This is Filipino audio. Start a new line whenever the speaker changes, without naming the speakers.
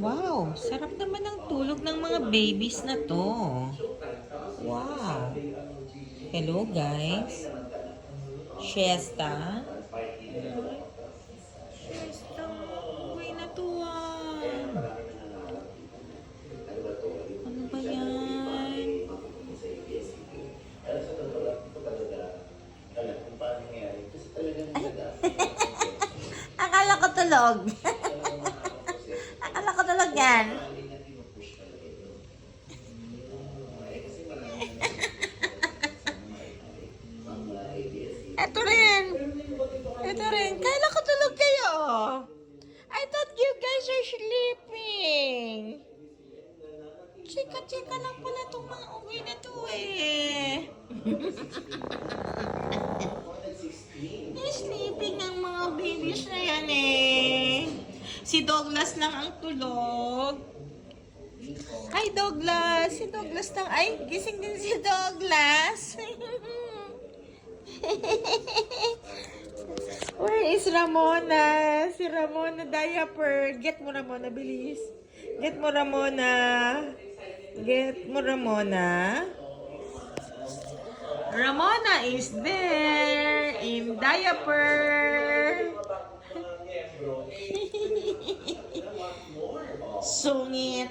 Wow, sarap naman ang tulog ng mga babies na to. Wow. Hello guys. Siesta. Siesta. Uwi na to ah. Ano ba yan? Akala ko tulog. Akala ko tulog yan. Ito rin. Ito rin. Kala ko tulog kayo. I thought you guys are sleeping. Chika-chika lang pala itong mga uwi na to eh. Sleeping ng mga babies na yan eh. Si Douglas lang ang tulog. Hi Douglas. Si Douglas lang. Ay, gising din si Douglas. Where is Ramona? Si Ramona diaper. Get mo Ramona, bilis. Get mo Ramona. Get mo Ramona. Ramona is there in diaper. Sungit.